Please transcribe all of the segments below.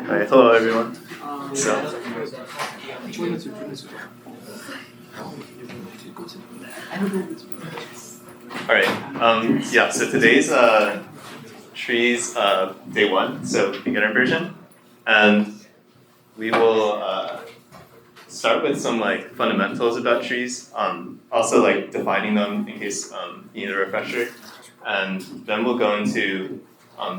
Alright, hello everyone. So today's trees day 1, so beginner version, and we will start with some like fundamentals about trees, also like defining them in case you need a refresher, and then we'll go into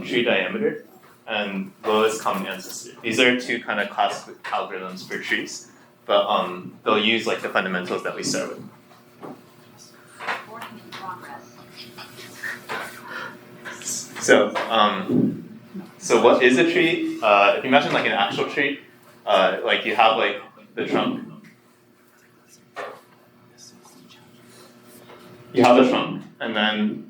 tree diameter and lowest common ancestor. These are two kind of classic algorithms for trees, but they'll use like the fundamentals that we start with. So what is a tree? If you imagine like an actual tree, like you have like the trunk. You have the trunk, and then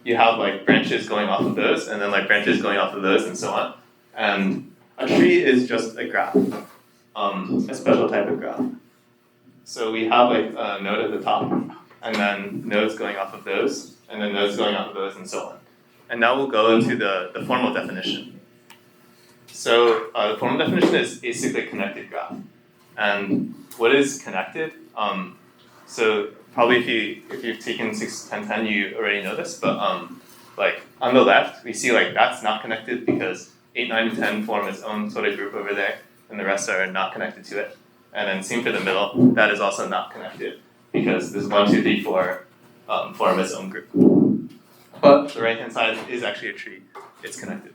you have like branches going off of those, and then like branches going off of those, and so on. And a tree is just a graph, a special type of graph. So we have like a node at the top, and then nodes going off of those, and then nodes going off of those, and so on. And now we'll go into the formal definition. So the formal definition is a cyclic connected graph. And what is connected? So probably if you've taken 6, 10, 10, you already know this, but like on the left, we see like that's not connected because 8, 9, and 10 form its own sort of group over there, and the rest are not connected to it. And then same for the middle, that is also not connected because this 1, 2, 3, 4 form its own group. But the right-hand side is actually a tree. It's connected.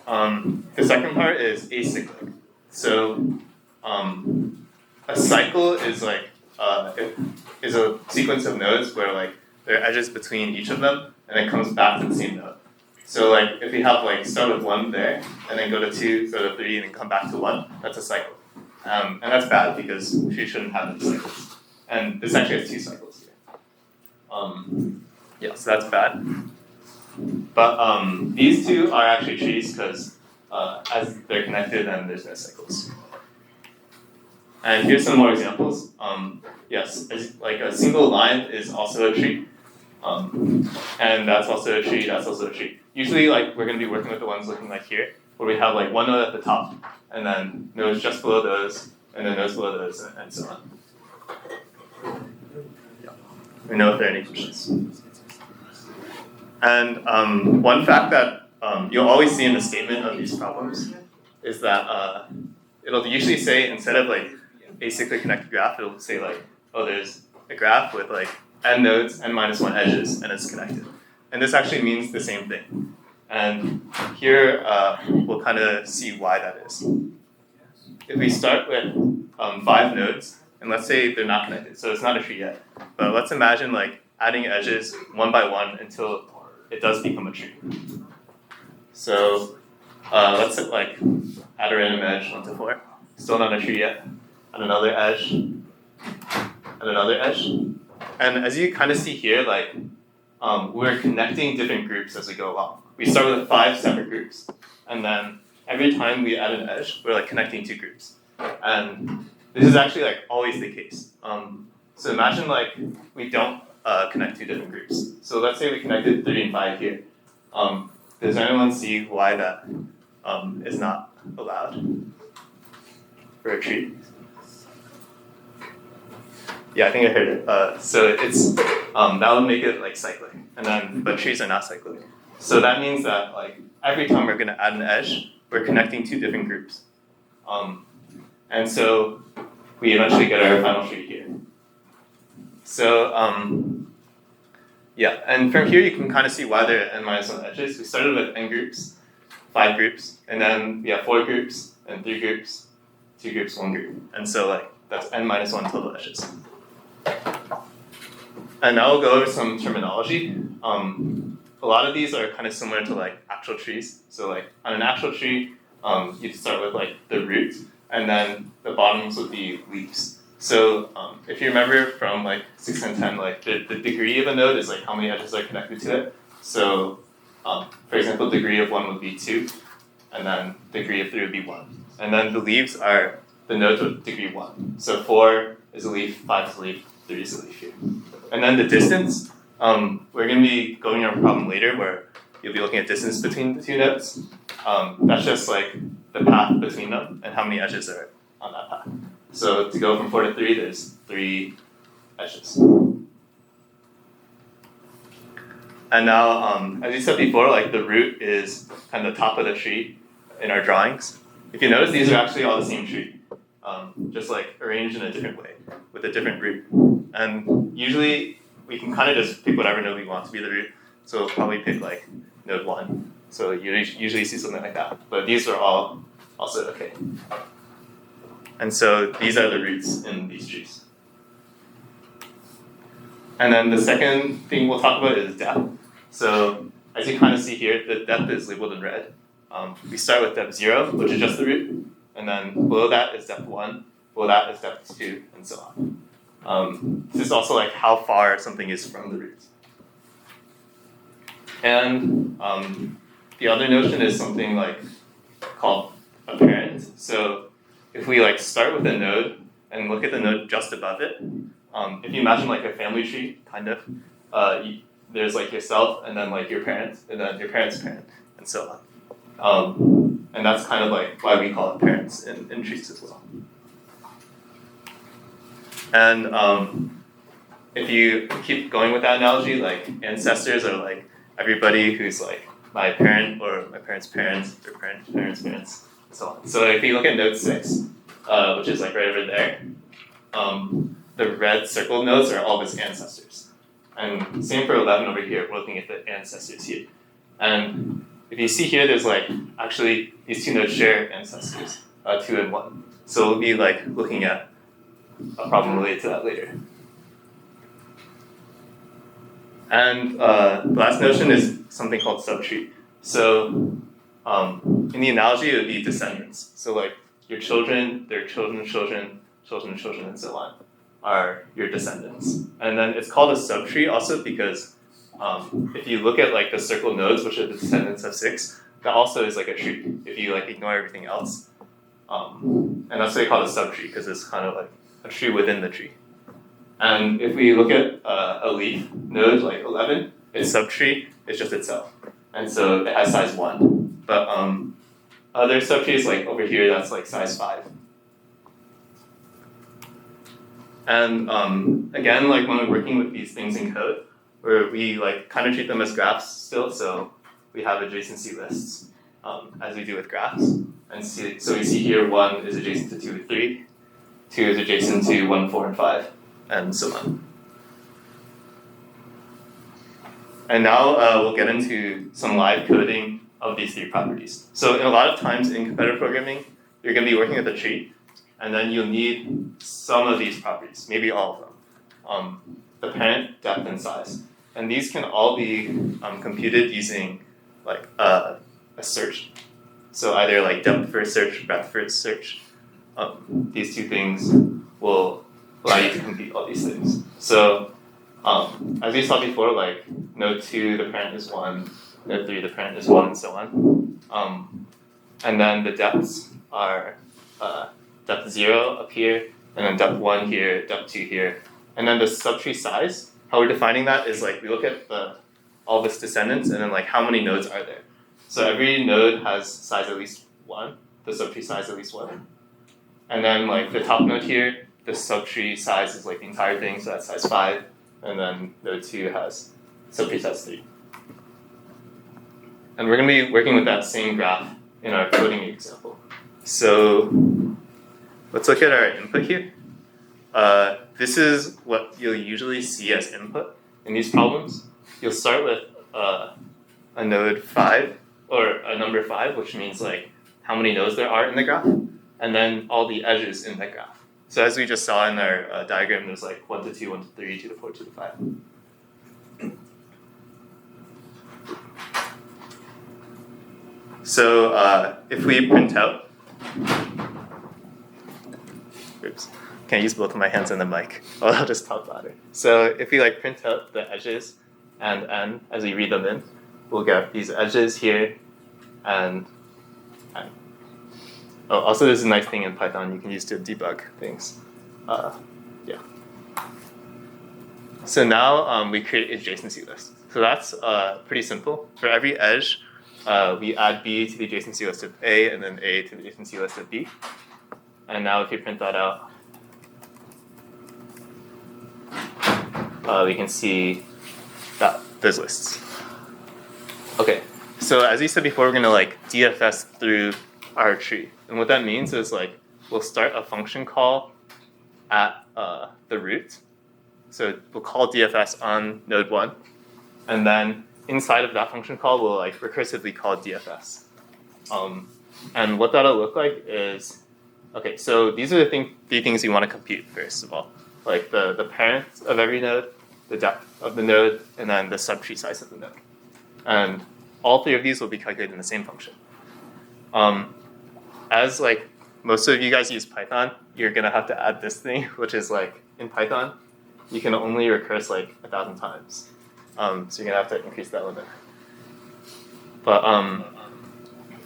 The second part is acyclic. So a cycle is like is a sequence of nodes where like there are edges between each of them, and it comes back to the same node. So like if we have like start with 1 there, and then go to 2, go to 3, and then come back to 1, that's a cycle. And that's bad because trees shouldn't have any cycles. And this actually has 2 cycles here. Yeah, so that's bad. But these two are actually trees because as they're connected and there's no cycles. And here's some more examples. Yes, like a single line is also a tree. And that's also a tree, that's also a tree. Usually like we're going to be working with the ones looking like here, where we have like one node at the top, and then nodes just below those, and then nodes below those, and so on. Yeah. Let me know if there are any questions. And one fact that you'll always see in the statement of these problems is that it'll usually say, instead of like a cyclic connected graph, it'll say like, oh, there's a graph with like n nodes, n minus 1 edges, and it's connected. And this actually means the same thing. And here we'll kind of see why that is. If we start with 5 nodes, and let's say they're not connected, so it's not a tree yet, but let's imagine like adding edges 1 by 1 until it does become a tree. So let's like add a random edge 1 to 4. Still not a tree yet. Add another edge. And another edge. And as you kind of see here, like we're connecting different groups as we go along. We start with 5 separate groups, and then every time we add an edge, we're like connecting 2 groups. And this is actually like always the case. So imagine like we don't connect 2 different groups. So let's say we connected 3 and 5 here. Does anyone see why that is not allowed for a tree? Yeah, I think I heard it. So it's that would make it like cyclic, and then but trees are not cyclic. So that means that like every time we're going to add an edge, we're connecting 2 different groups, and so we eventually get our final tree here. So yeah, and from here you can kind of see why there are n minus 1 edges. We started with n groups, 5 groups, and then we have 4 groups, and 3 groups, 2 groups, 1 group, and so like that's n minus 1 total edges. And now we'll go over some terminology. A lot of these are kind of similar to like actual trees. So like on an actual tree, you start with like the root, and then the bottoms would be leaves. So if you remember from like 6 and 10, like the degree of a node is like how many edges are connected to it. So for example, degree of 1 would be 2, and then degree of 3 would be 1. And then the leaves are the nodes with degree 1. So 4 is a leaf, 5 is a leaf, 3 is a leaf here. And then the distance, we're going to be going over a problem later where you'll be looking at distance between the 2 nodes. That's just like the path between them and how many edges are on that path. So to go from 4 to 3, there's 3 edges. And now, as you said before, like the root is kind of the top of the tree in our drawings. If you notice, these are actually all the same tree, just like arranged in a different way with a different root. And usually we can kind of just pick whatever node we want to be the root. So we'll probably pick like node 1. So you usually see something like that. But these are all also okay. And so these are the roots in these trees. And then the second thing we'll talk about is depth. So as you kind of see here, the depth is labeled in red. We start with depth 0, which is just the root. And then below that is depth 1. Below that is depth 2, and so on. This is also like how far something is from the root. And the other notion is something like called a parent. So if we like start with a node and look at the node just above it, if you imagine like a family tree, kind of, there's like yourself and then like your parents and then your parents' parent and so on. And that's kind of like why we call it parents in trees as well. And if you keep going with that analogy, like ancestors are like everybody who's like my parent or my parents' parents, their parents' parents' parents, and so on. So if you look at node 6, which is like right over there, the red circled nodes are all of his ancestors. And same for 11 over here, we're looking at the ancestors here. And if you see here, there's like, actually, these two nodes share ancestors, 2 and 1. So we'll be like looking at a problem related to that later. And the last notion is something called subtree. So in the analogy, it would be descendants. So like your children, their children's children, children's children, and so on are your descendants. And then it's called a subtree also because if you look at like the circle nodes, which are the descendants of 6, that also is like a tree if you like ignore everything else. And that's why they call it a subtree because it's kind of like a tree within the tree. And if we look at a leaf node like 11, its subtree is just itself. And so it has size 1. But other subtrees like over here, that's like size 5. And again, like when we're working with these things in code, where we like kind of treat them as graphs still, so we have adjacency lists as we do with graphs. And so we see here 1 is adjacent to 2 and 3, 2 is adjacent to 1, 4, and 5, and so on. And now we'll get into some live coding of these 3 properties. So in a lot of times in competitive programming, you're going to be working with a tree, and then you'll need some of these properties, maybe all of them. The parent, depth, and size. And these can all be computed using like a search. So either like depth first search, breadth first search. These 2 things will allow you to compute all these things. So as we saw before, like node 2, the parent is 1, node 3, the parent is 1, and so on. And then the depths are depth 0 up here, and then depth 1 here, depth 2 here. And then the subtree size, how we're defining that is like we look at all of its descendants and then like how many nodes are there. So every node has size at least 1, the subtree size at least 1. And then like the top node here, the subtree size is like the entire thing, so that's size 5. And then node 2 has subtree size 3. And we're going to be working with that same graph in our coding example. So let's look at our input here. This is what you'll usually see as input in these problems. You'll start with a node 5, or a number 5, which means like how many nodes there are in the graph, and then all the edges in that graph. So as we just saw in our diagram, there's like 1 to 2, 1 to 3, 2 to 4, 2 to 5. So if we print out, oops, can't use both of my hands on the mic. I'll just talk louder. So if we like print out the edges and n as we read them in, we'll get these edges here and n. Oh, also there's a nice thing in Python you can use to debug things. Yeah. So now we create adjacency lists. So that's pretty simple. For every edge, we add B to the adjacency list of A, and then A to the adjacency list of B. And now if you print that out, we can see that those lists. Okay, so as we said before, we're gonna like DFS through our tree. And what that means is like, we'll start a function call at the root. So we'll call DFS on node 1. And then inside of that function call, we'll like recursively call DFS. And what that'll look like is, okay, so these are the three things you want to compute first of all. Like the parent of every node, the depth of the node, and then the subtree size of the node. And all three of these will be calculated in the same function. As like most of you guys use Python, you're gonna have to add this thing, which is like in Python, you can only recurse like 1,000 times. So you're gonna have to increase that limit. But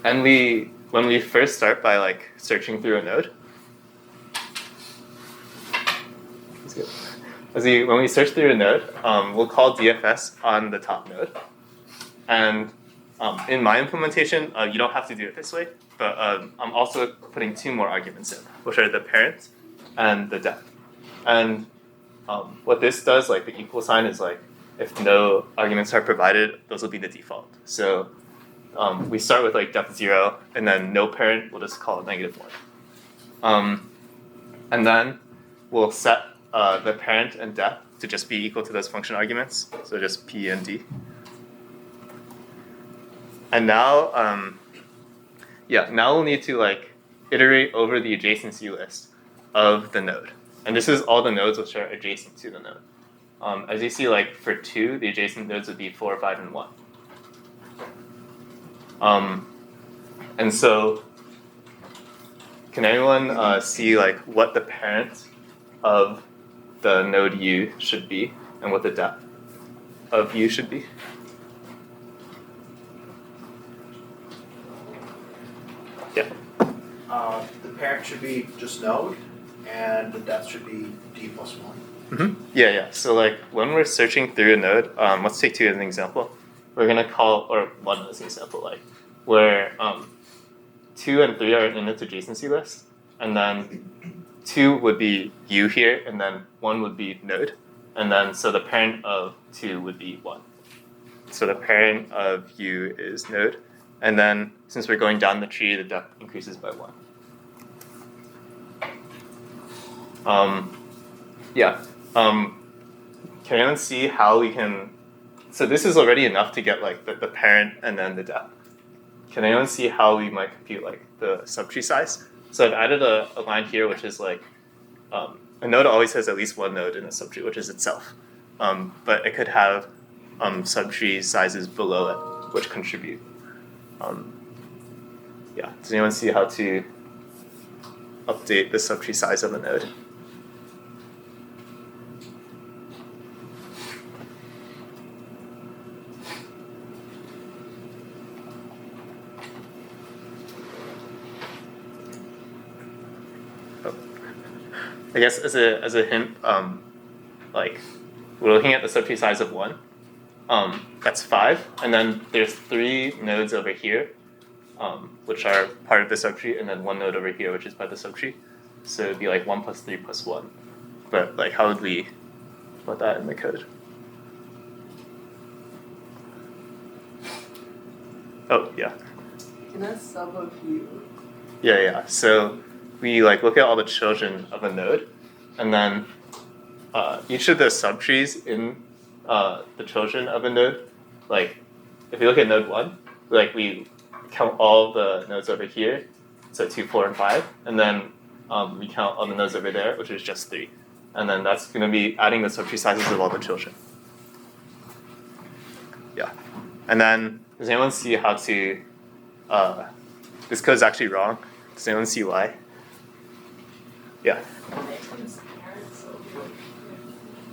and when we first start by like searching through a node, when we search through a node, we'll call DFS on the top node. And in my implementation, you don't have to do it this way, but I'm also putting 2 more arguments in, which are the parent and the depth. And what this does, like the equal sign, is like if no arguments are provided, those will be the default. So we start with like depth 0, and then no parent, we'll just call it -1. And then we'll set the parent and depth to just be equal to those function arguments, so just P and D. And now, now we'll need to like iterate over the adjacency list of the node. And this is all the nodes which are adjacent to the node. As you see, like for 2, the adjacent nodes would be 4, 5, and 1. And so, can anyone see like what the parent of the node U should be and what the depth of U should be? Yeah. The parent should be just node, and the depth should be D plus 1. Mm-hmm. Yeah. So like when we're searching through a node, let's take 2 as an example. We're gonna call, or 1 as an example, like where 2 and 3 are in its adjacency list, and then 2 would be U here, and then 1 would be node, and then so the parent of 2 would be 1. So the parent of U is node, and then since we're going down the tree, the depth increases by 1. Can anyone see how we can? So this is already enough to get like the parent and then the depth. Can anyone see how we might compute like the subtree size? So I've added a line here which is like a node always has at least one node in a subtree, which is itself. But it could have subtree sizes below it which contribute. Does anyone see how to update the subtree size of a node? I guess as a hint, like we're looking at the subtree size of 1. That's 5, and then there's 3 nodes over here, which are part of the subtree, and then 1 node over here, which is part of the subtree. So it'd be like 1 plus 3 plus 1. But like, how would we put that in the code? Oh yeah. Can I sub a few? Yeah. So we like look at all the children of a node, and then each of the subtrees in the children of a node, like if you look at node 1, like we count all the nodes over here, so 2, 4, and 5, and then we count all the nodes over there, which is just 3, and then that's going to be adding the subtree sizes of all the children. Yeah, and then does anyone see how to? This code is actually wrong. Does anyone see why? Yeah.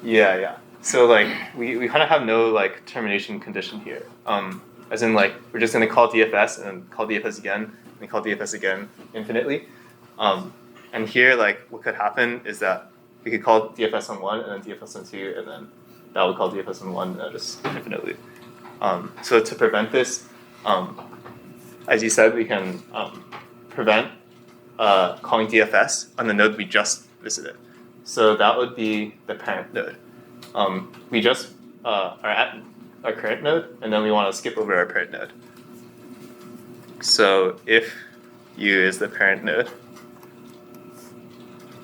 Yeah. So like we kind of have no like termination condition here. As in like we're just gonna call DFS and call DFS again and call DFS again infinitely. And here like what could happen is that we could call DFS on 1 and then DFS on 2 and then that would call DFS on 1 just infinitely. So to prevent this, as you said, we can prevent calling DFS on the node we just visited. So that would be the parent node. We just are at our current node, and then we want to skip over our parent node. So if U is the parent node, it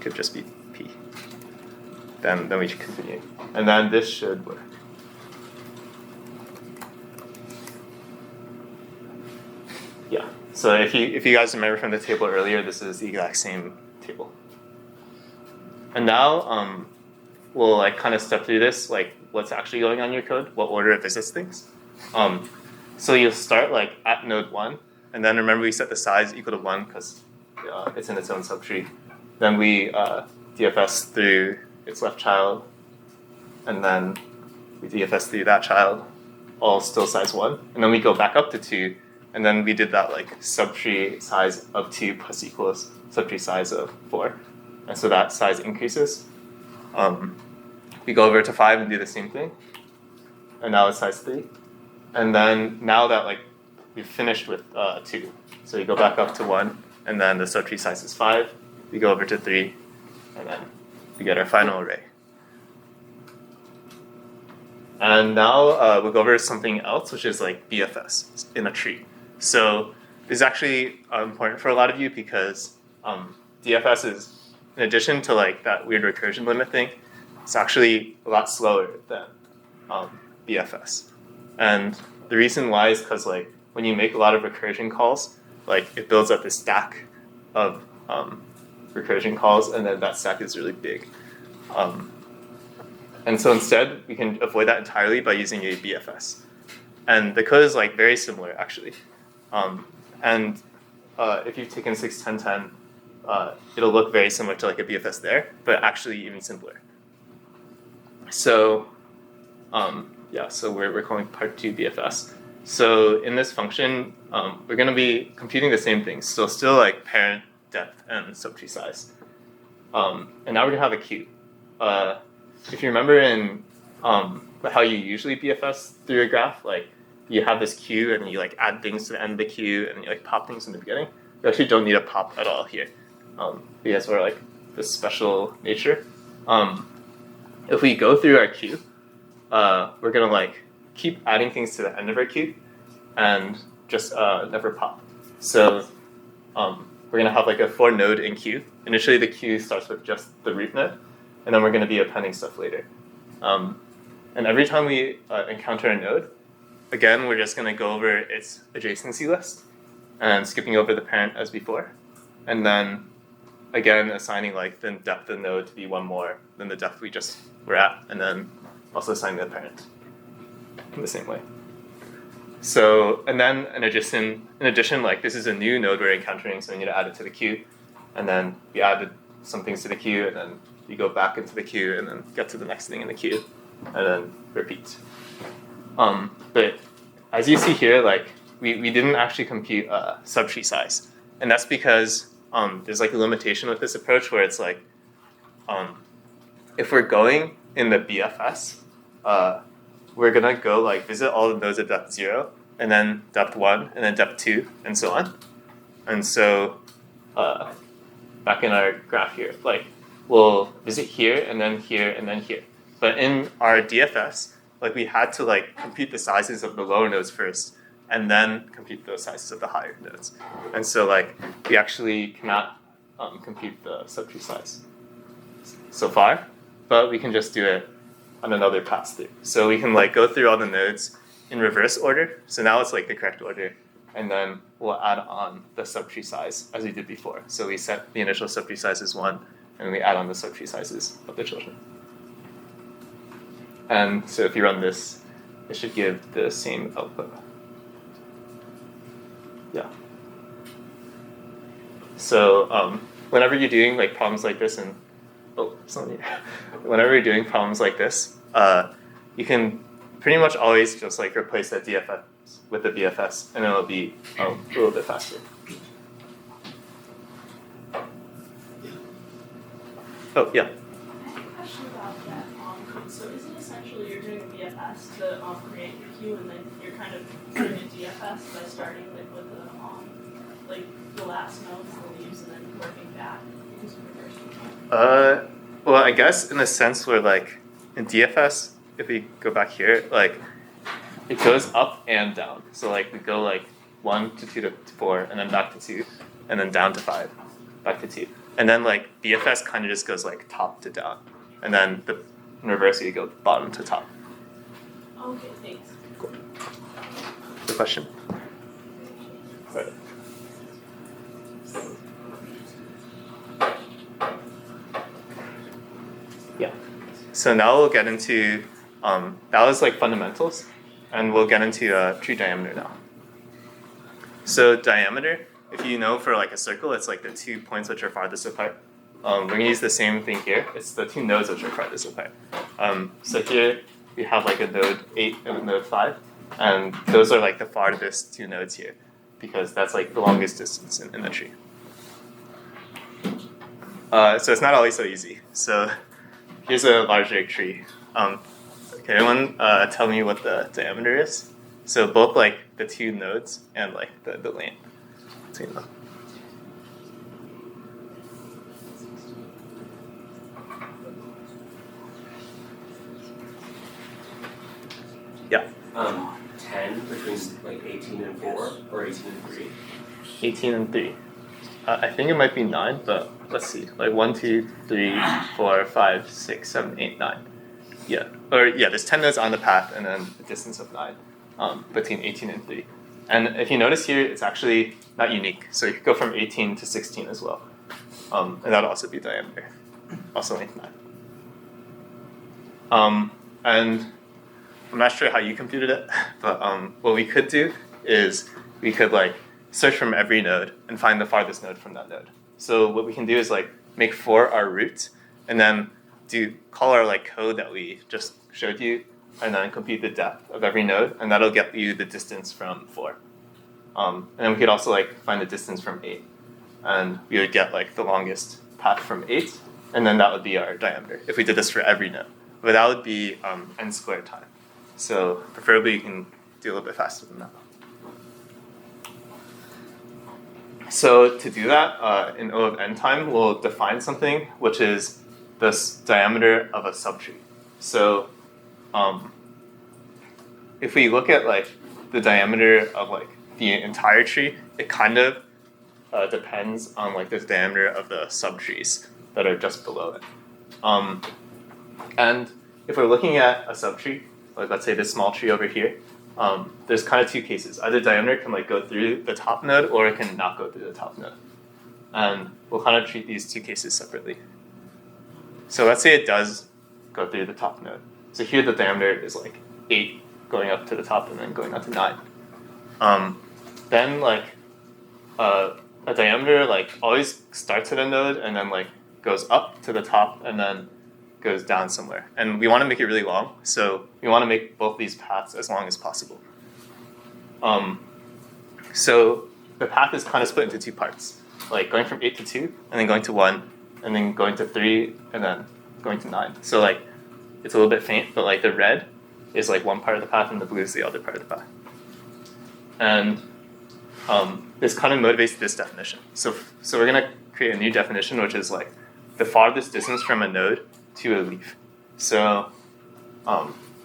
could just be P. Then we should continue. And then this should work. Yeah. So if you guys remember from the table earlier, this is the exact same table. And now we'll like kind of step through this, like what's actually going on in your code, what order it visits things. So you'll start like at node 1, and then remember we set the size equal to 1 because it's in its own subtree. Then we DFS through its left child, and then we DFS through that child, all still size 1. And then we go back up to 2, and then we did that like subtree size of 2 plus equals subtree size of 4. And so that size increases. We go over to 5 and do the same thing. And now it's size 3. And then now that like we've finished with 2, so we go back up to 1, and then the subtree size is 5. We go over to 3, and then we get our final array. And now we'll go over something else, which is like BFS in a tree. So this is actually important for a lot of you because DFS is, in addition to like that weird recursion limit thing, it's actually a lot slower than BFS. And the reason why is because like when you make a lot of recursion calls, like it builds up a stack of recursion calls, and then that stack is really big. And so instead, we can avoid that entirely by using a BFS. And the code is like very similar actually. And if you've taken 6.10.10, it'll look very similar to like a BFS there, but actually even simpler. So so we're calling part 2 BFS. So in this function, we're going to be computing the same things. So still like parent, depth, and subtree size. And now we're going to have a queue. If you remember in how you usually BFS through a graph, like you have this queue and you like add things to the end of the queue and you like pop things in the beginning. You actually don't need a pop at all here because we're like this special nature. If we go through our queue, we're gonna like keep adding things to the end of our queue and just never pop. So we're gonna have like a 4 node in queue. Initially the queue starts with just the root node, and then we're gonna be appending stuff later. And every time we encounter a node, again, we're just gonna go over its adjacency list and skipping over the parent as before. And then again, assigning like the depth of the node to be 1 more than the depth we just were at, and then also assigning the parent in the same way. So, and then in addition, like this is a new node we're encountering, so we need to add it to the queue. And then we added some things to the queue, and then we go back into the queue, and then get to the next thing in the queue, and then repeat. But as you see here, like we didn't actually compute subtree size, and that's because there's like a limitation with this approach where it's like if we're going in the BFS, we're gonna go like visit all the nodes at depth 0, and then depth 1, and then depth 2, and so on. And so back in our graph here, like we'll visit here, and then here, and then here. But in our DFS, like we had to like compute the sizes of the lower nodes first, and then compute those sizes of the higher nodes. And so like we actually cannot compute the subtree size so far, but we can just do it on another pass through. So we can like go through all the nodes in reverse order. So now it's like the correct order, and then we'll add on the subtree size as we did before. So we set the initial subtree size as 1, and we add on the subtree sizes of the children. And so if you run this, it should give the same output. Yeah. So whenever you're doing like problems like this, and whenever you're doing problems like this, you can pretty much always just like replace that DFS with the BFS, and it'll be a little bit faster. Oh yeah. I have a question about that. So is it essentially you're doing a BFS DFS to create your queue, and then you're kind of doing a DFS by starting like with the last nodes, the leaves, and then working back into reverse. Well, I guess in a sense where like in DFS, if we go back here, like it goes up and down. So like we go like 1 to 2 to 4, and then back to 2, and then down to 5, back to 2, and then like DFS kind of just goes like top to down, and then in reverse you go bottom to top. Okay, thanks. Cool. The question. Right. Yeah. So now we'll get into that was like fundamentals, and we'll get into tree diameter now. So diameter, if you know for like a circle, it's like the 2 points which are farthest apart. We're gonna use the same thing here. It's the 2 nodes which are farthest apart. So here we have like a node 8 and a node 5, and those are like the farthest 2 nodes here, because that's like the longest distance in the tree. So it's not always so easy. So here's a larger tree. Okay, everyone tell me what the diameter is. So both like the 2 nodes and like the lane between them. Yeah. 10 between like 18 and 4 or 18 and 3. 18 and 3. I think it might be 9, but let's see. Like 1, 2, 3, 4, 5, 6, 7, 8, 9. Yeah. Or yeah, there's 10 nodes on the path and then a distance of 9 between 18 and 3. And if you notice here, it's actually not unique. So you could go from 18 to 16 as well. And that'll also be diameter. Also length 9. And I'm not sure how you computed it, but what we could do is we could like search from every node and find the farthest node from that node. So what we can do is like make 4 our root, and then call our like code that we just showed you, and then compute the depth of every node, and that'll get you the distance from 4. And then we could also like find the distance from 8, and we would get like the longest path from 8, and then that would be our diameter if we did this for every node. But that would be n squared time. So preferably you can do a little bit faster than that. So to do that, in O of n time, we'll define something which is this diameter of a subtree. So if we look at like the diameter of like the entire tree, it kind of depends on like the diameter of the subtrees that are just below it. And if we're looking at a subtree, like let's say this small tree over here, there's kind of 2 cases. Either diameter can like go through the top node, or it can not go through the top node. And we'll kind of treat these 2 cases separately. So let's say it does go through the top node. So here the diameter is like 8 going up to the top and then going up to 9. Then like a diameter like always starts at a node and then like goes up to the top and then goes down somewhere. And we want to make it really long, so we want to make both these paths as long as possible. So the path is kind of split into 2 parts, like going from 8 to 2, and then going to 1, and then going to 3, and then going to 9. So like it's a little bit faint, but like the red is like one part of the path and the blue is the other part of the path. And this kind of motivates this definition. So we're gonna create a new definition, which is like the farthest distance from a node to a leaf. So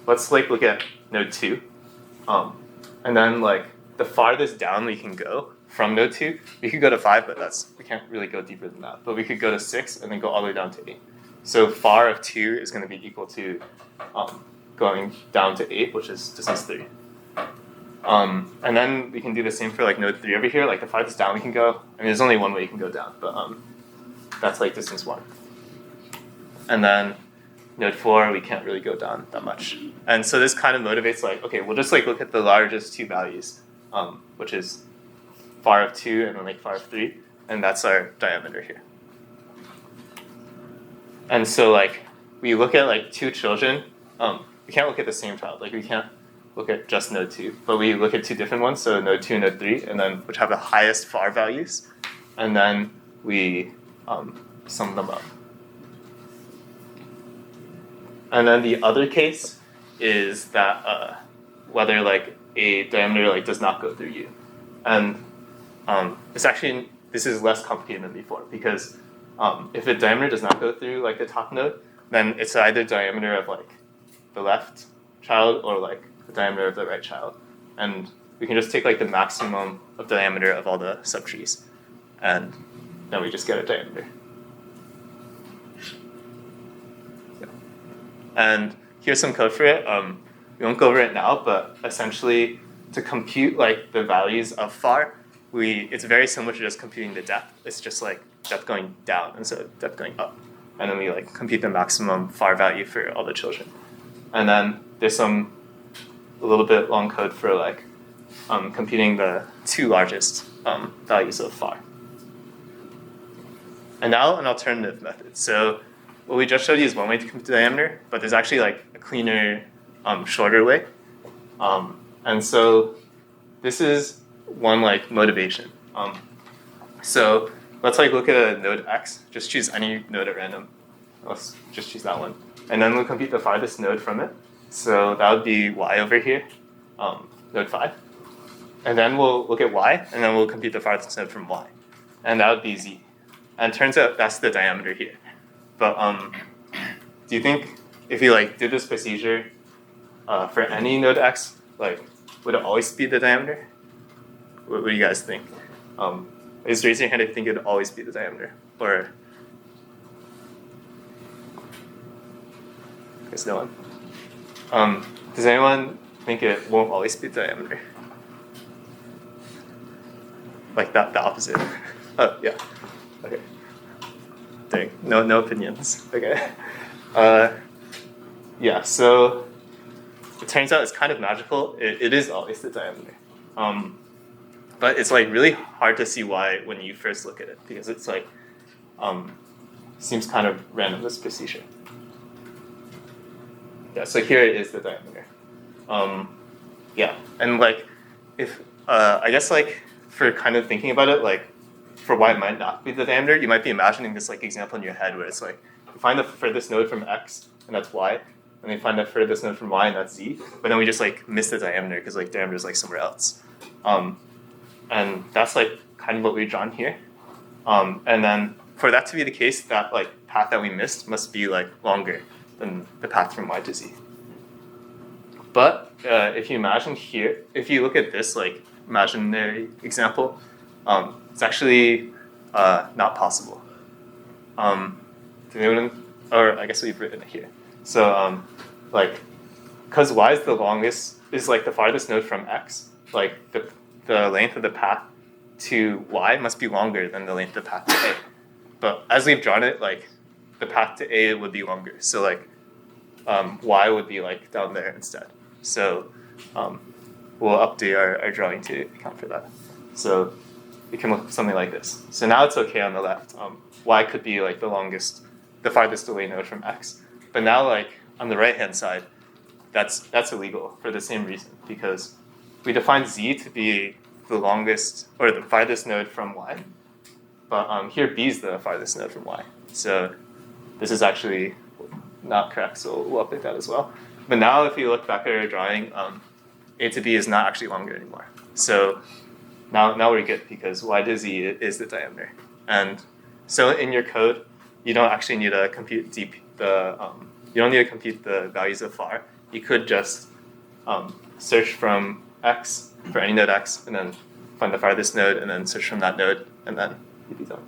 let's like look at node 2, and then like the farthest down we can go from node 2, we could go to 5, but we can't really go deeper than that. But we could go to 6 and then go all the way down to 8. So far of 2 is going to be equal to going down to 8, which is distance 3. And then we can do the same for like node 3 over here. Like the farthest down we can go. I mean, there's only one way you can go down, but that's like distance 1. And then node 4, we can't really go down that much. And so this kind of motivates like, okay, we'll just like look at the largest 2 values, which is far of 2 and then like far of 3, and that's our diameter here. And so like we look at like 2 children, we can't look at the same child. Like we can't look at just node 2, but we look at 2 different ones, so node 2 and node 3, and then which have the highest far values, and then we sum them up. And then the other case is that whether like a diameter like does not go through U, and it's actually this is less complicated than before because if a diameter does not go through like the top node, then it's either diameter of like the left child or like the diameter of the right child, and we can just take like the maximum of diameter of all the subtrees, and then we just get a diameter. Yeah. And here's some code for it. We won't go over it now, but essentially to compute like the values of far, it's very similar to just computing the depth. It's just like depth going down instead of depth going up, and then we like compute the maximum far value for all the children. And then there's a little bit long code for like computing the two largest values of far. And now an alternative method. So what we just showed you is one way to compute the diameter, but there's actually like a cleaner, shorter way. And so this is one like motivation. So let's like look at a node X. Just choose any node at random. Let's just choose that one. And then we'll compute the farthest node from it. So that would be Y over here, node 5. And then we'll look at Y, and then we'll compute the farthest node from Y. And that would be Z. And it turns out that's the diameter here. But do you think if you like did this procedure for any node X, like would it always be the diameter? What do you guys think? Just raise your hand if you think it would always be the diameter. Or I guess no one. Does anyone think it won't always be the diameter? Like that, the opposite. Oh yeah. Okay. Dang. No opinions. Okay. Yeah. So it turns out it's kind of magical. It is always the diameter. But it's like really hard to see why when you first look at it because it's like seems kind of random, this procedure. Yeah. So here it is the diameter. Yeah. And like if I guess like for kind of thinking about it, like for why it might not be the diameter, you might be imagining this like example in your head where it's like you find the furthest node from X and that's Y, and then you find the furthest node from Y and that's Z, but then we just like miss the diameter because like diameter is like somewhere else. And that's like kind of what we've drawn here. And then for that to be the case, that like path that we missed must be like longer than the path from Y to Z. But if you imagine here, if you look at this like imaginary example, it's actually not possible. Or I guess we've written it here. So like, because Y is the longest, is like the farthest node from X, like the length of the path to Y must be longer than the length of the path to A. But as we've drawn it, like the path to A would be longer. So like Y would be like down there instead. So we'll update our drawing to account for that. So it can look something like this. So now it's okay on the left. Y could be like the farthest away node from X. But now like on the right hand side, that's illegal for the same reason, because we define Z to be the longest or the farthest node from Y. But here B is the farthest node from Y. So this is actually not correct, so we'll update that as well. But now if you look back at our drawing, A to B is not actually longer anymore. So now we're good because Y to Z is the diameter. And so in your code, you don't actually need to compute you don't need to compute the values of far. You could just search from X for any node X and then find the farthest node and then search from that node and then you'd be done.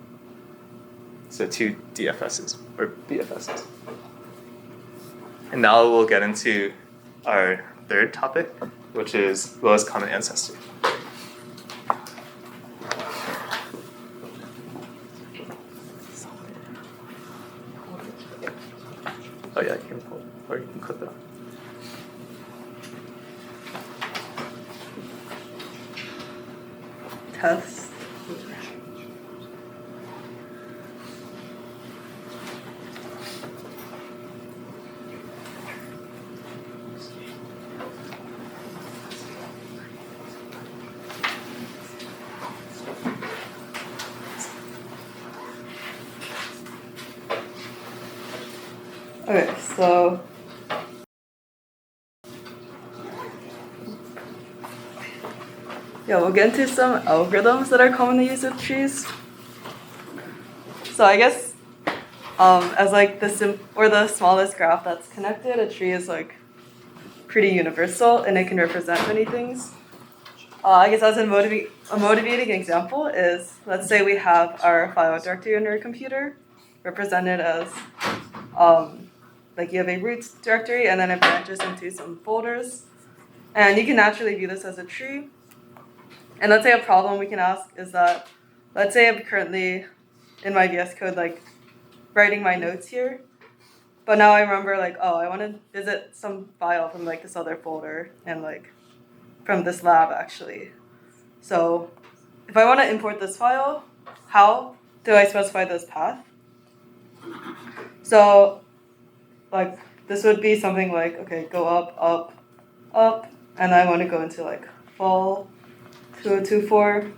So 2 DFSs or BFSs. And now we'll get into our third topic, which is lowest common ancestor. Oh yeah, you can pull, or you can clip it on. Test. Okay, so yeah, we'll get into some algorithms that are commonly used with trees. So I guess as like the smallest graph that's connected, a tree is like pretty universal and it can represent many things. I guess as a motivating example is, let's say we have our file directory on your computer represented as like you have a root directory and then it branches into some folders. And you can naturally view this as a tree. And let's say a problem we can ask is that, let's say I'm currently in my VS Code like writing my notes here, but now I remember like, oh, I want to visit some file from like this other folder and like from this lab actually. So if I want to import this file, how do I specify this path? So like this would be something like, okay, go up, up, up, and I want to go into like fall 2024,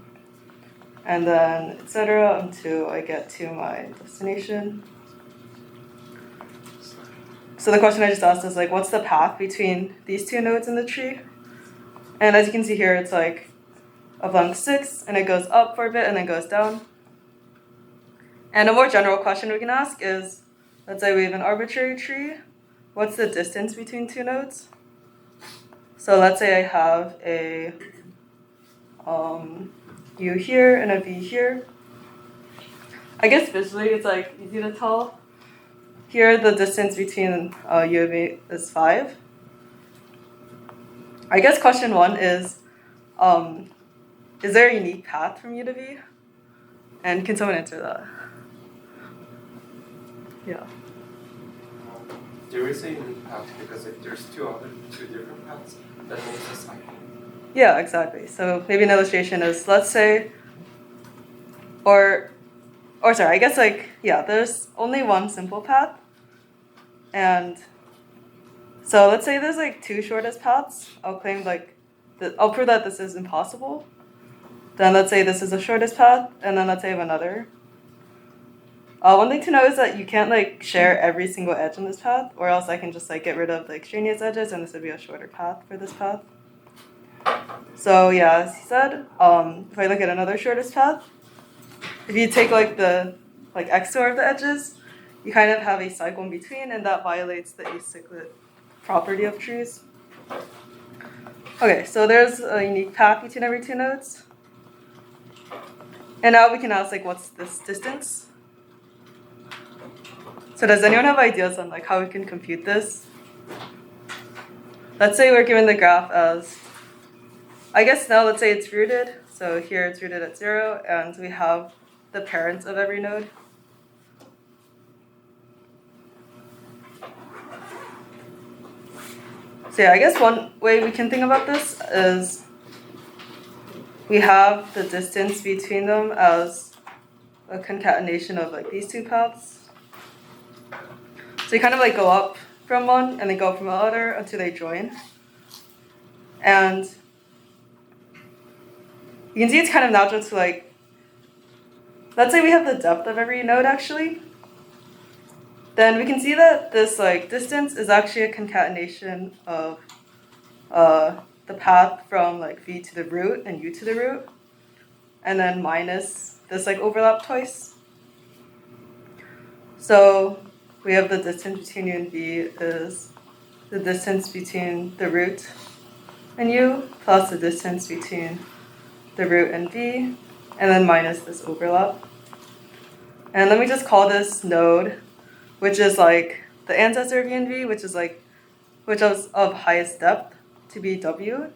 and then etc. until I get to my destination. So the question I just asked is like, what's the path between these two nodes in the tree? And as you can see here, it's like of length 6, and it goes up for a bit and then goes down. And a more general question we can ask is, let's say we have an arbitrary tree. What's the distance between two nodes? So let's say I have a U here and a V here. I guess visually it's like easy to tell. Here the distance between U and V is 5. I guess question 1 is there a unique path from U to V? And can someone answer that? Yeah. There is a unique path because if there's two different paths, that makes a cycle. Yeah, exactly. So maybe an illustration is, let's say, or sorry, I guess like, yeah, there's only one simple path. And so let's say there's like 2 shortest paths. I'll claim like, I'll prove that this is impossible. Then let's say this is the shortest path, and then let's say I have another. One thing to know is that you can't like share every single edge in this path, or else I can just like get rid of the extraneous edges and this would be a shorter path for this path. So yeah, as he said, if I look at another shortest path, if you take like the XOR of the edges, you kind of have a cycle in between, and that violates the acyclic property of trees. Okay, so there's a unique path between every 2 nodes. And now we can ask like, what's this distance? So does anyone have ideas on like how we can compute this? Let's say we're given the graph as, I guess now let's say it's rooted. So here it's rooted at 0, and we have the parents of every node. So yeah, I guess one way we can think about this is we have the distance between them as a concatenation of like these 2 paths. So you kind of like go up from one and then go from the other until they join. And you can see it's kind of natural to like, let's say we have the depth of every node actually. Then we can see that this like distance is actually a concatenation of the path from like V to the root and U to the root, and then minus this like overlap twice. So we have the distance between U and V is the distance between the root and U plus the distance between the root and V, and then minus this overlap. And let me just call this node, which is like the ancestor of U and V, which is of highest depth, to be W.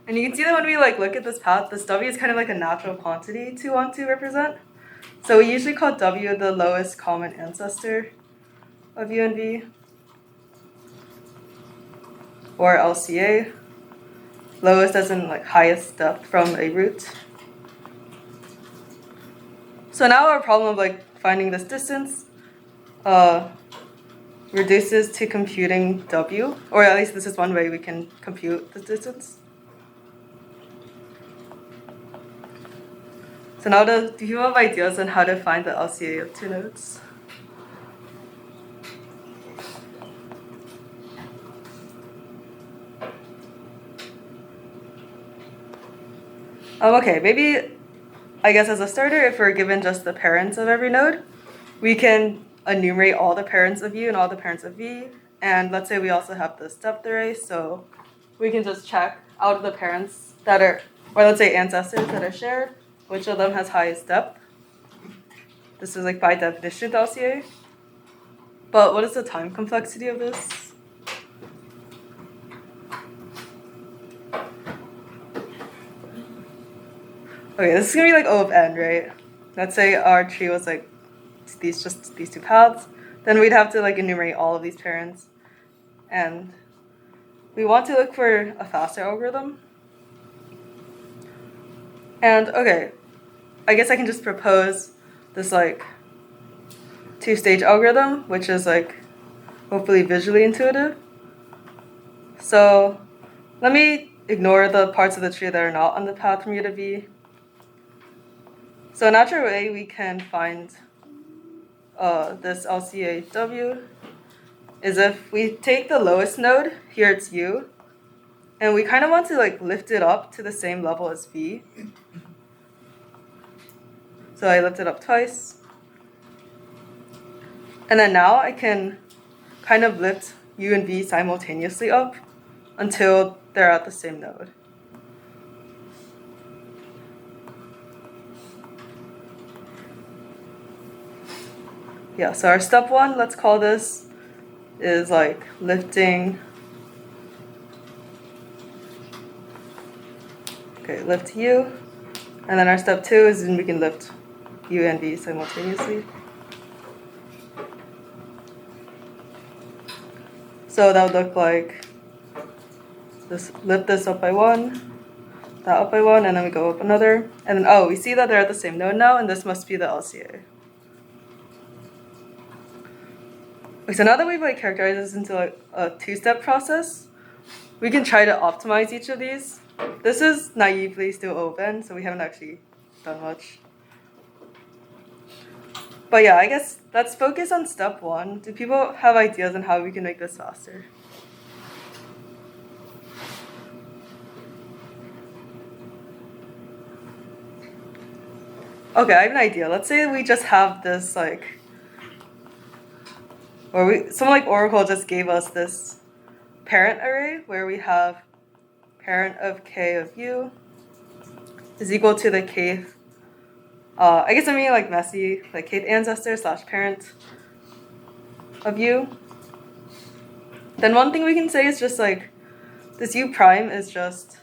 And you can see that when we like look at this path, this W is kind of like a natural quantity to want to represent. So we usually call W the lowest common ancestor of U and V, or LCA, lowest as in like highest depth from a root. So now our problem of like finding this distance reduces to computing W, or at least this is one way we can compute the distance. So now do you have ideas on how to find the LCA of 2 nodes? Okay, maybe, I guess as a starter, if we're given just the parents of every node, we can enumerate all the parents of U and all the parents of V. And let's say we also have this depth array, so we can just check out of the parents that are, or let's say ancestors that are shared, which of them has highest depth. This is like by definition the LCA. But what is the time complexity of this? Okay, this is gonna be like O of n, right? Let's say our tree was like these two paths. Then we'd have to like enumerate all of these parents. And we want to look for a faster algorithm. And okay, I guess I can just propose this like two-stage algorithm, which is like hopefully visually intuitive. So let me ignore the parts of the tree that are not on the path from U to V. So a natural way we can find this LCA W is if we take the lowest node, here it's U, and we kind of want to like lift it up to the same level as V. So I lift it up twice. And then now I can kind of lift U and V simultaneously up until they're at the same node. Yeah, so our step one, let's call this, is like lifting, okay, lift U. And then our step two is when we can lift U and V simultaneously. So that would look like this, lift this up by one, that up by one, and then we go up another. And then, oh, we see that they're at the same node now, and this must be the LCA. Okay, so now that we've like characterized this into like a two-step process, we can try to optimize each of these. This is naively still open, so we haven't actually done much. But yeah, I guess let's focus on step one. Do people have ideas on how we can make this faster? Okay, I have an idea. Let's say we just have this like, or someone like Oracle just gave us this parent array where we have parent of k of U is equal to the kth, I guess I'm being like messy, like kth ancestor / parent of U. Then one thing we can say is just like this U prime is just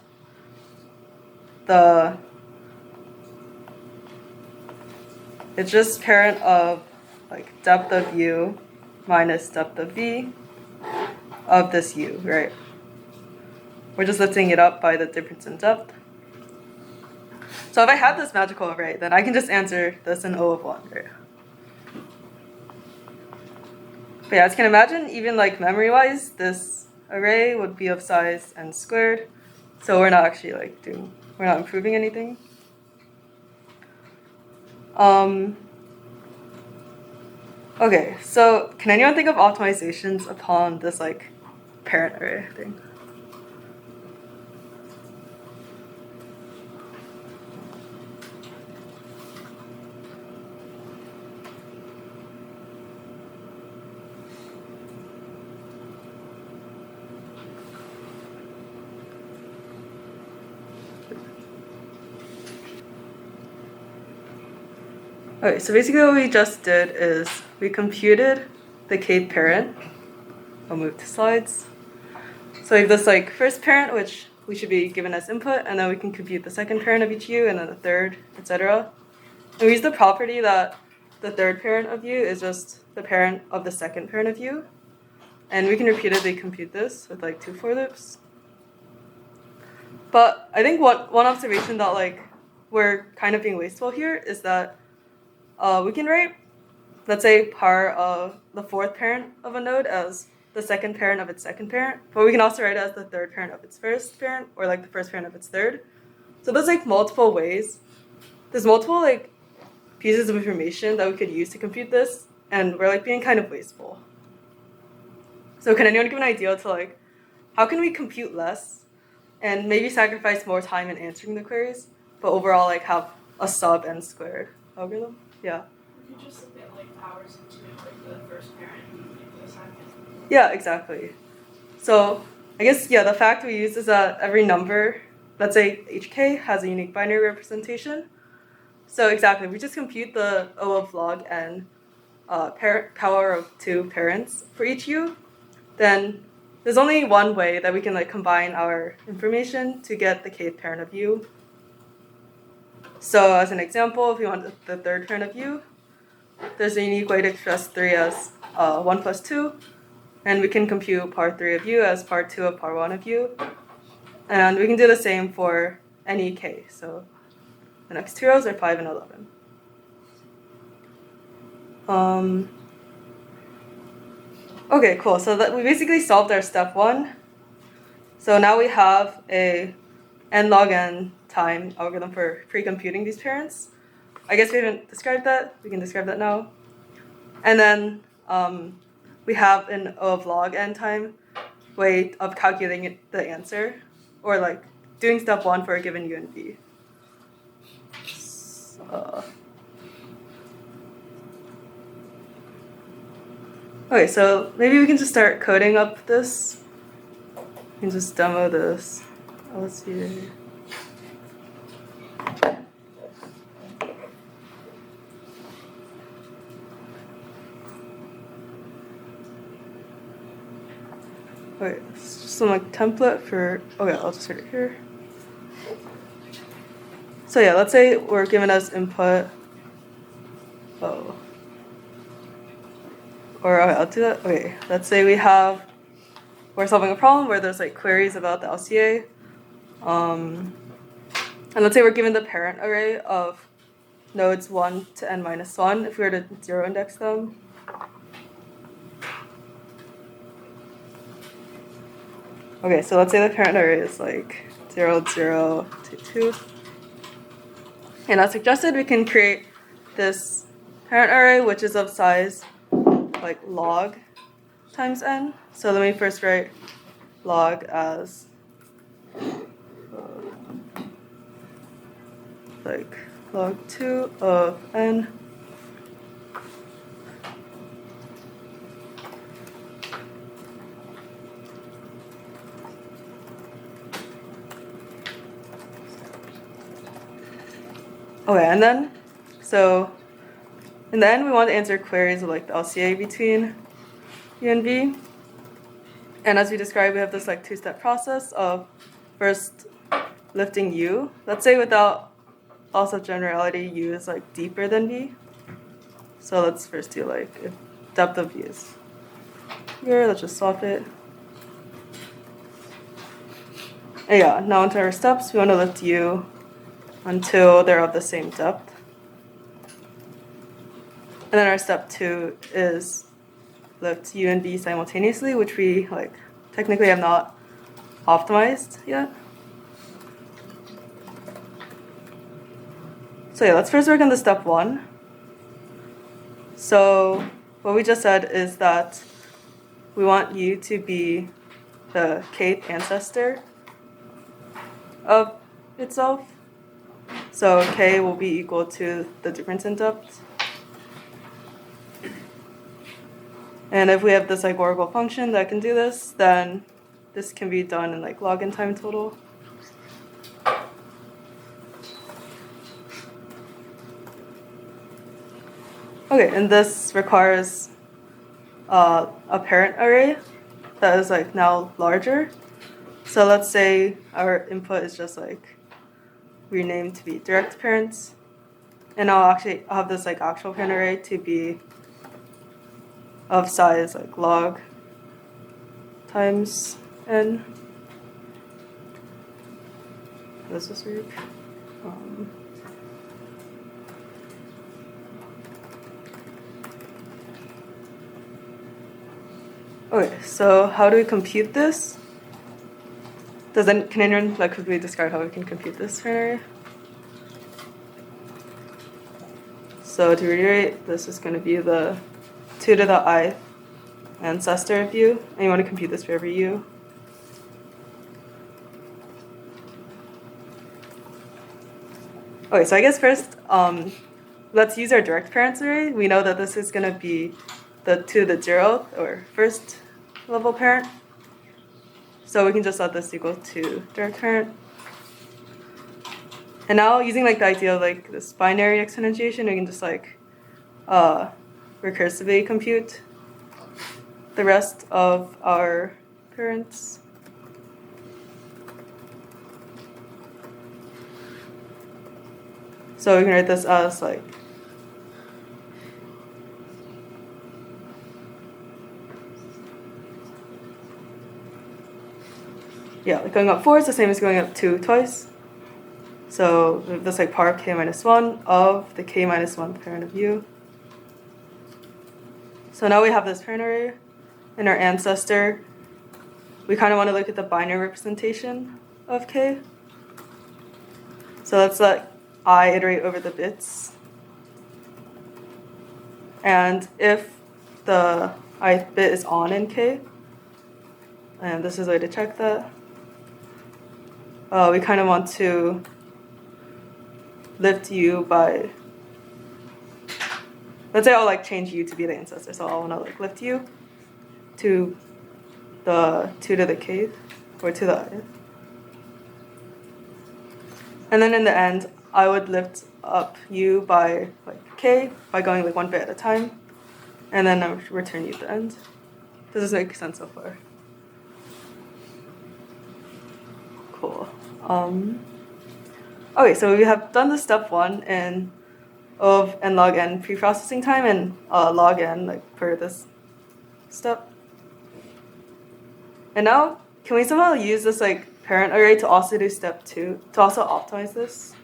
it's just parent of like depth of U minus depth of V of this U, right? We're just lifting it up by the difference in depth. So if I have this magical array, then I can just answer this in O of 1, right? But yeah, as you can imagine, even like memory-wise, this array would be of size n squared. So we're not actually like we're not improving anything. Okay, so can anyone think of optimizations upon this like parent array thing? Okay, so basically what we just did is we computed the kth parent. I'll move to slides. So we have this like first parent, which we should be given as input, and then we can compute the second parent of each U, and then the third, etc. And we use the property that the third parent of U is just the parent of the second parent of U. And we can repeatedly compute this with like 2 for loops. But I think one observation that like we're kind of being wasteful here is that we can write, let's say, par of the fourth parent of a node as the second parent of its second parent, but we can also write it as the third parent of its first parent, or like the first parent of its third. So there's like multiple ways. There's multiple like pieces of information that we could use to compute this, and we're like being kind of wasteful. So can anyone give an idea to like, how can we compute less and maybe sacrifice more time in answering the queries but overall like have a sub n squared algorithm. Yeah. We could just look at like powers into like the first parent and the second. Yeah, exactly. So I guess yeah, the fact we use is that every number, let's say hk, has a unique binary representation. So exactly, we just compute the O of log n power of 2 parents for each u, then there's only one way that we can like combine our information to get the kth parent of u. So as an example, if we want the third parent of u, there's a unique way to express 3 as 1 plus 2, and we can compute part 3 of u as part 2 of part 1 of u. And we can do the same for any k. So the next two rows are 5 and 11. Okay, cool. So that we basically solved our step 1. So now we have a n log n time algorithm for pre-computing these parents. I guess we haven't described that. We can describe that now. And then we have an O of log n time way of calculating the answer, or like doing step 1 for a given u and v. Okay, so maybe we can just start coding up this. We can just demo this. Let's see. Okay, it's just some like template for. Okay, I'll just write it here. So yeah, let's say we're given as input. Oh. Or okay, I'll do that. Okay, let's say we're solving a problem where there's like queries about the LCA. And let's say we're given the parent array of nodes 1 to n minus 1 if we were to 0 index them. Okay, so let's say the parent array is like 0, 0 to 2. And as suggested, we can create this parent array which is of size like log times n. So let me first write log as like log 2 of n. Okay, and then, so in the end, we want to answer queries of like the LCA between u and v. And as we described, we have this like two-step process of first lifting u. Let's say without loss of generality, u is like deeper than v. So let's first do like if depth of v is here, let's just swap it. And yeah, now into our steps, we want to lift u until they're of the same depth. And then our step 2 is lift u and v simultaneously, which we like technically have not optimized yet. So yeah, let's first work on the step 1. So what we just said is that we want u to be the kth ancestor of itself. So k will be equal to the difference in depth. And if we have this like oracle function that can do this, then this can be done in like log n time total. Okay, and this requires a parent array that is like now larger. So let's say our input is just like renamed to be direct parents, and I'll have this like actual parent array to be of size like log times n. How does this work? Okay, so how do we compute this? Can anyone like quickly describe how we can compute this parent array? So to reiterate, this is going to be the 2 to the I ancestor of u, and you want to compute this for every u. Okay, so I guess first, let's use our direct parents array. We know that this is gonna be the 2 to the 0th, or first level parent. So we can just let this equal to direct parent. And now using like the idea of like this binary exponentiation, we can just like recursively compute the rest of our parents. So we can write this as like like going up 4 is the same as going up 2 twice. So this like part k minus 1 of the k minus 1 parent of u. So now we have this parent array in our ancestor. We kind of want to look at the binary representation of k. So let's let I iterate over the bits. And if the ith bit is on in k, and this is a way to check that, we kind of want to lift u by, let's say I'll like change u to be the ancestor, so I'll want to like lift u to the 2 to the kth, or to the ith. And then in the end, I would lift up u by like k by going like 1 bit at a time, and then I would return u at the end. Does this make sense so far? Cool. Okay, so we have done the step 1 of n log n pre-processing time and log n like per this step. And now, can we somehow use this like parent array to also do step 2, to also optimize this?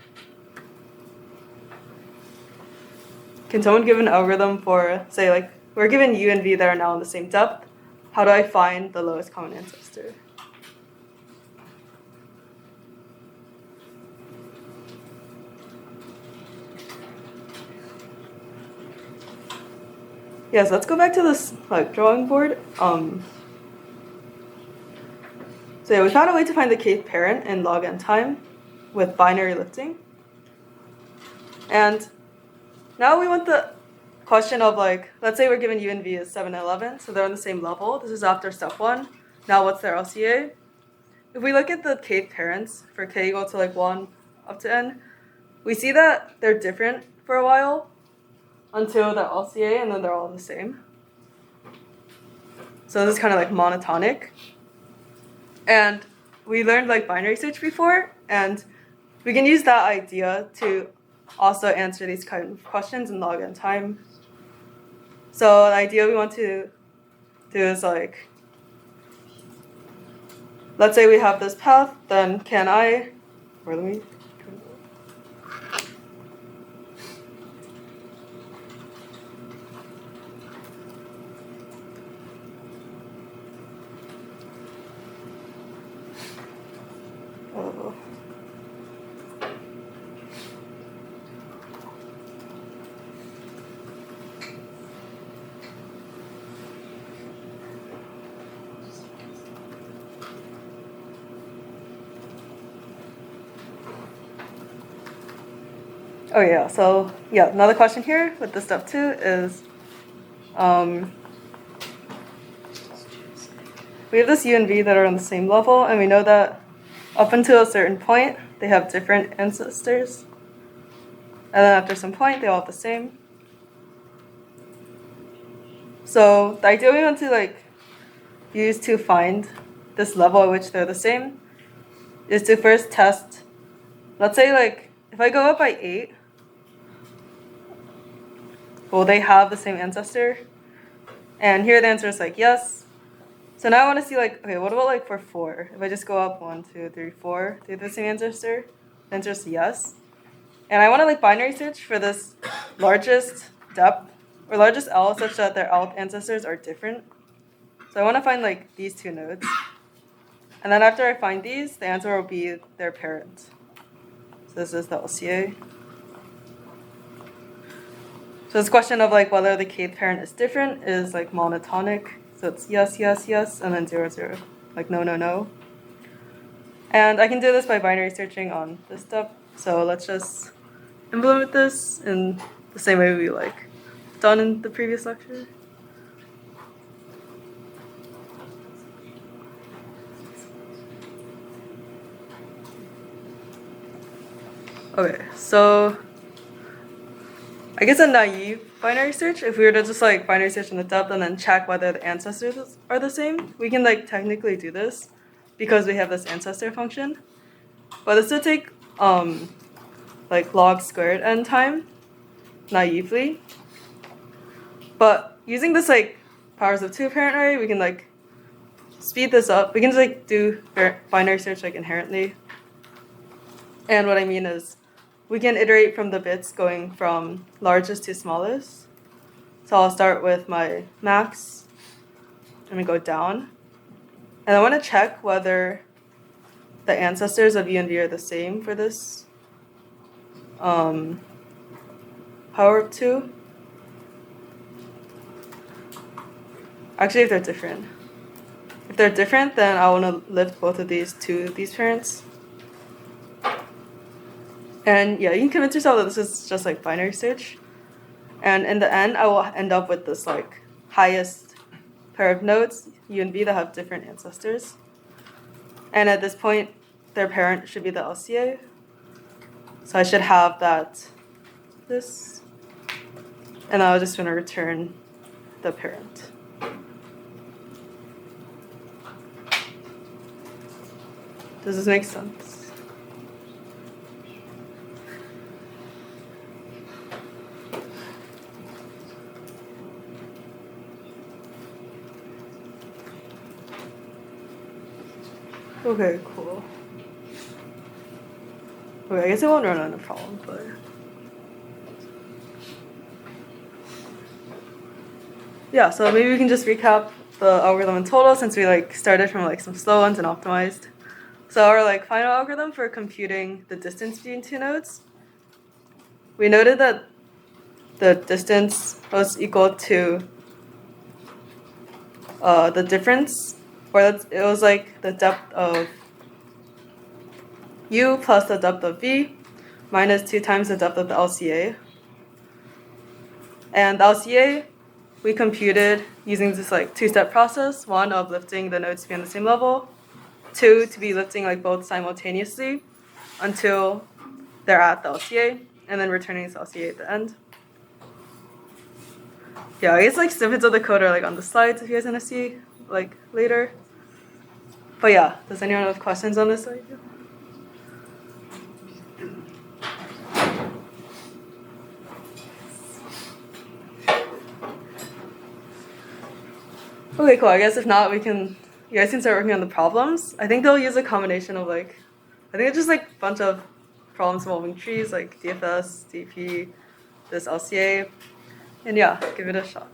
Can someone give an algorithm for, say like, we're given u and v that are now in the same depth. How do I find the lowest common ancestor? Yeah, so let's go back to this like drawing board. So yeah, we found a way to find the kth parent in log n time with binary lifting. And now we want the question of like, let's say we're given u and v is 7 and 11, so they're on the same level. This is after step 1. Now what's their LCA? If we look at the kth parents for k equal to like 1 up to n, we see that they're different for a while until the LCA, and then they're all the same. So this is kind of like monotonic. And we learned like binary search before, and we can use that idea to also answer these kind of questions in log n time. So the idea we want to do is like, let's say we have this path, then can I, or let me, oh. Oh yeah, so yeah, another question here with the step 2 is, we have this u and v that are on the same level, and we know that up until a certain point, they have different ancestors. And then after some point, they all have the same. So the idea we want to like use to find this level at which they're the same is to first test, let's say like, if I go up by 8, will they have the same ancestor? And here the answer is like yes. So now I want to see like, okay, what about like for 4? If I just go up 1, 2, 3, 4, do they have the same ancestor? The answer is yes. And I want to like binary search for this largest depth or largest L such that their L ancestors are different. So I want to find like these 2 nodes. And then after I find these, the answer will be their parent. So this is the LCA. So this question of like whether the kth parent is different is like monotonic. So it's yes, yes, yes, and then 0, 0. Like no, no, no. And I can do this by binary searching on this step. So let's just implement this in the same way we like done in the previous lecture. Okay, so I guess a naive binary search, if we were to just like binary search in the depth and then check whether the ancestors are the same, we can like technically do this because we have this ancestor function. But this would take like log squared n time naively. But using this like powers of 2 apparent array, we can like speed this up. We can just like do binary search like inherently. And what I mean is we can iterate from the bits going from largest to smallest. So I'll start with my max and we go down. And I want to check whether the ancestors of u and v are the same for this power of 2. Actually, if they're different. If they're different, then I want to lift both of these to these parents. And yeah, you can convince yourself that this is just like binary search. And in the end, I will end up with this like highest pair of nodes, u and v, that have different ancestors. And at this point, their parent should be the LCA. So I should have this. And I was just going to return the parent. Does this make sense? Okay, cool. Okay, I guess it won't run on a problem, but... Yeah, so maybe we can just recap the algorithm in total since we like started from like some slow ones and optimized. So our like final algorithm for computing the distance between 2 nodes, we noted that the distance was equal to the difference, or it was like the depth of u plus the depth of v minus 2 times the depth of the LCA. And the LCA we computed using this like 2-step process, 1 of lifting the nodes to be on the same level, 2 to be lifting like both simultaneously until they're at the LCA, and then returning this LCA at the end. Yeah, I guess like snippets of the code are like on the slides if you guys want to see like later. But yeah, does anyone have questions on this idea? Okay, cool. I guess if not, you guys can start working on the problems. I think they'll use a combination of like, I think it's just like a bunch of problems involving trees, like DFS, DP, this LCA, and yeah, give it a shot.